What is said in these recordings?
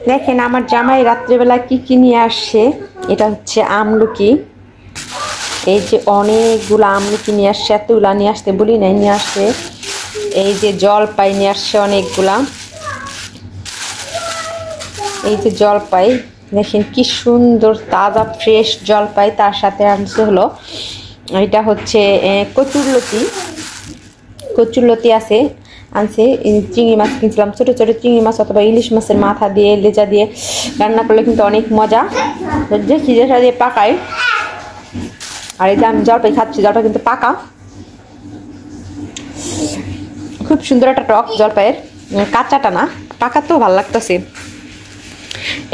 দেখেন আমার জামাই রাত্রেবেলা কি কি নিয়ে আসছে। এটা হচ্ছে আমলকি, এই যে অনেকগুলো আমলকি নিয়ে আসছে, এতগুলা নিয়ে আসতে বলি নাই, নিয়ে আসছে। এই যে জলপাই নিয়ে আসছে অনেকগুলা, এই যে জলপাই দেখেন কি সুন্দর তাজা ফ্রেশ জলপাই। তার সাথে আনছে হলো এটা হচ্ছে কচুরলতি, কচুরলতি আছে আনছে। চিংড়ি মাছ কিনছিলাম, ছোটো ছোটো চিংড়ি মাছ অথবা ইলিশ মাছের মাথা দিয়ে লেজা দিয়ে রান্না করলে কিন্তু অনেক মজা, যে সিজা দিয়ে পাকায়। আর এই যে আমি জলপাই খাচ্ছি, জলপাই কিন্তু পাকা, খুব সুন্দর একটা টক জলপাইয়ের, কাঁচাটা না, পাকা তো ভালো লাগতেছে।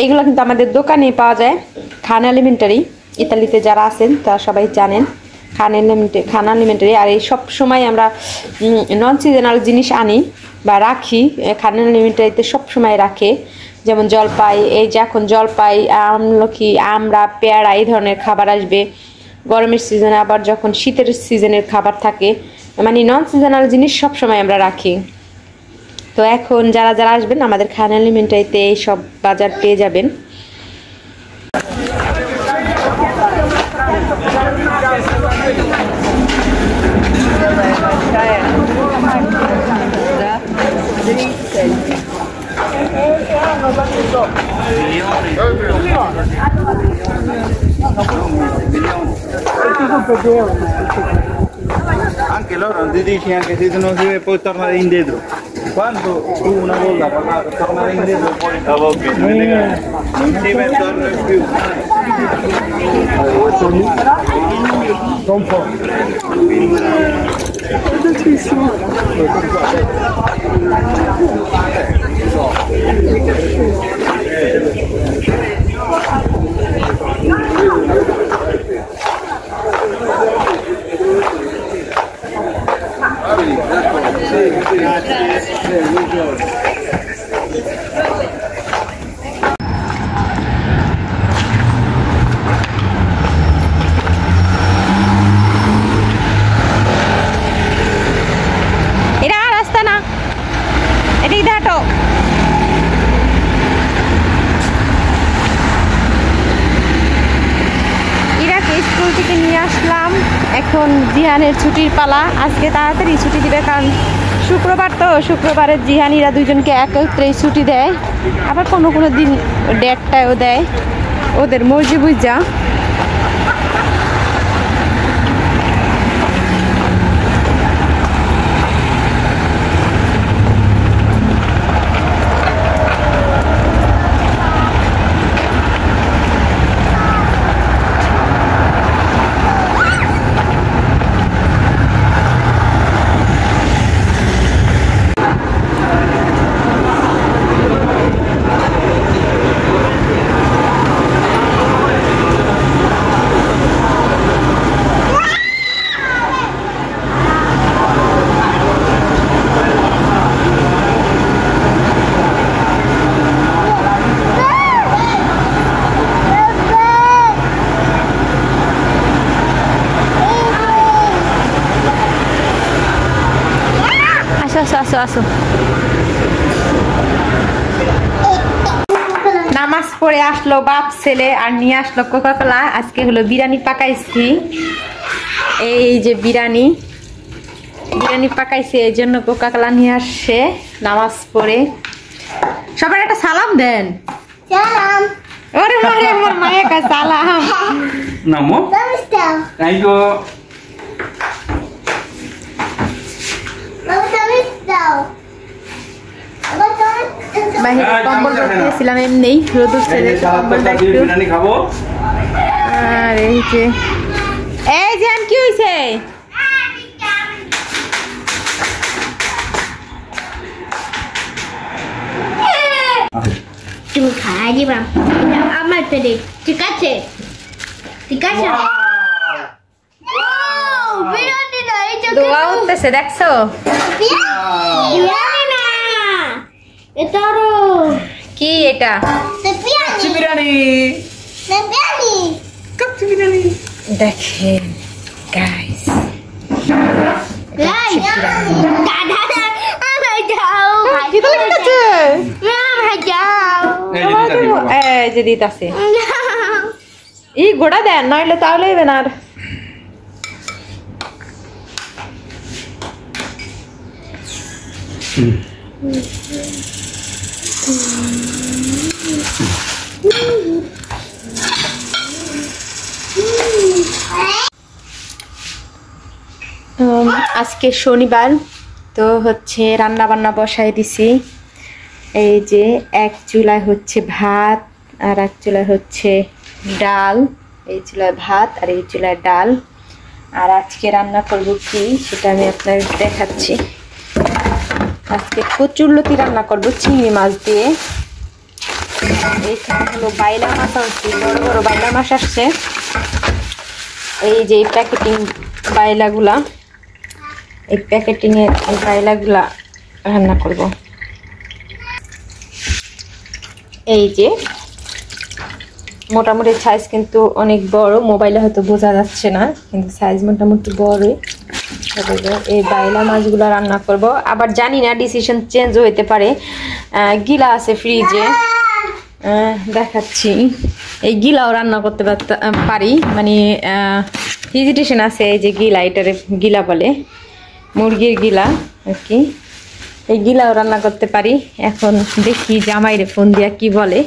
এইগুলো কিন্তু আমাদের দোকানে পাওয়া যায়, খান এলিমেন্টারি। ইতালিতে যারা আছেন তারা সবাই জানেন খান এলিমেন্টারি। আর এই সব সময় আমরা নন সিজনাল জিনিস আনি বা রাখি, খান এলিমেন্টারিতে সব সময় রাখে। যেমন জলপাই, এই যে এখন জলপাই, আমলকি, আমরা, পেয়ারা, এই ধরনের খাবার আসবে গরমের সিজনে। আবার যখন শীতের সিজনের খাবার থাকে, মানে নন সিজনাল জিনিস সব সময় আমরা রাখি। তো এখন যারা যারা আসবেন আমাদের খান এলিমেন্টারিতে এই সব বাজার পেয়ে যাবেন। Anche loro non ti dici anche se tu non si deve poi tornare indietro. Quando tu una volta tornare indietro poi non si torna più. এটা রাস্তা না, এটাই দাঁটো। ইরাকে স্কুল থেকে নিয়ে আসলাম, এখন জিহানের ছুটির পালা। আজকে তাড়াতাড়ি ছুটি দিবে, কারণ শুক্রবার তো, শুক্রবারে জিহানিরা দুজনকে একত্রেই ছুটি দেয়। আবার কোনো কোনো দিন ডেটটাও দেয়, ওদের মর্জি বুঝা। আসো আসো। নামাজ পড়ে আসলো বাপ ছেলে, আর নিয়ে আসলো কোকা কোলা। আজকে হলো বিরিয়ানি পাকাইছি, এই যে বিরিয়ানি পাকাইছি, এই জন্য কোকা কোলা নিয়ে আসছে। নামাজ পড়ে সবার একটা সালাম দেন। সালাম। ওরে মারে, আমার মায়ের কাছে সালাম। Namo? Ayo. বাইরে কম্বল পরতেছিলাম এমনি, রোদ উঠছে, কম্বলটা একটু। আর এই যে কি হয়েছে? তুমি খাই দিবা আমার পেটে, ঠিক আছে? ঠিক আছে। বিরিয়ানি না, এটা দোয়া উঠতেছে, দেখছো? বিরিয়ানি না, এটা কি এটা? বিরিয়ানি। বিরিয়ানি দেখেন গাইস, দাদা আমার যাও, কি তো লেগেছে? আমার যাও। এই যে দিতাছে ই গোড়া দেন নইলে তাহলে হবে না আর আজকে শনিবার তো হচ্ছে রান্না বান্না বসাই দিছি এই যে এক চুলায় হচ্ছে ভাত আর এক চুলায় হচ্ছে ডাল এই চুলায় ভাত আর এই চুলায় ডাল আর আজকে রান্না করব কি সেটা আমি আপনাদের দেখাচ্ছি আজকে কচুরলতি রান্না করব চিংড়ি মাছ দিয়ে এইখানে হলো বাইলা মাছ আছে বড় বড় বাইলা মাছ আসছে এই যে প্যাকেটিং বাইলাগুলা এই প্যাকেটিং এর বাইলাগুলা রান্না করব এই যে মোটামুটি সাইজ কিন্তু অনেক বড় মোবাইলে হয়তো বোঝা যাচ্ছে না কিন্তু সাইজ মোটামুটি বড়ই এই বাইলা মাছগুলো রান্না করব আবার জানি না ডিসিশন চেঞ্জ হতে পারে গিলা আছে ফ্রিজে দেখাচ্ছি এই গিলাও রান্না করতে পারি মানে হেজিটেশন আছে এই যে গিলা এটারে গিলা বলে মুরগির গিলা আর কি এই গিলাও রান্না করতে পারি এখন দেখি জামাইরে ফোন দিয়া কি বলে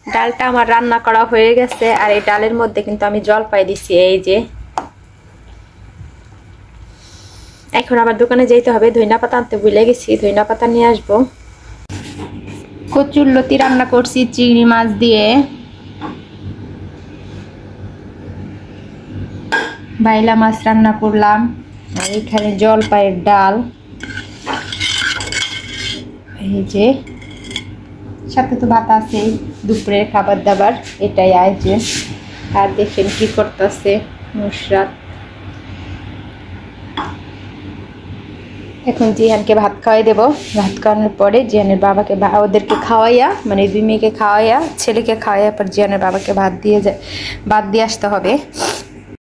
ডালটা আমার রান্না করা হয়ে গেছে আর এই ডালের মধ্যে কিন্তু আমি জলপাই দিছি এই যে এখন আবার দোকানে যেতে হবে ধইনা পাতা আনতে ভুলে গেছি ধইনা পাতা নিয়ে আসবো কচুরলতি রান্না করছি চিংড়ি মাছ দিয়ে বাইলা মাছ রান্না করলাম আর এখানে জলপাইয়ের ডাল এই যে সাথে তো ভাত আছে দুপুরের খাবার দাবার এটাই আয়োজন আর দেখেন কি করতেছে নুসরাত এখন জিহানকে ভাত খাওয়াই দেব ভাত খাওয়ানোর পরে জিহানের বাবাকে ওদেরকে খাওয়াইয়া মানে দুই মেয়েকে খাওয়াইয়া ছেলেকে খাওয়াইয়া পর জিহানের বাবাকে ভাত দিয়ে আসতে হবে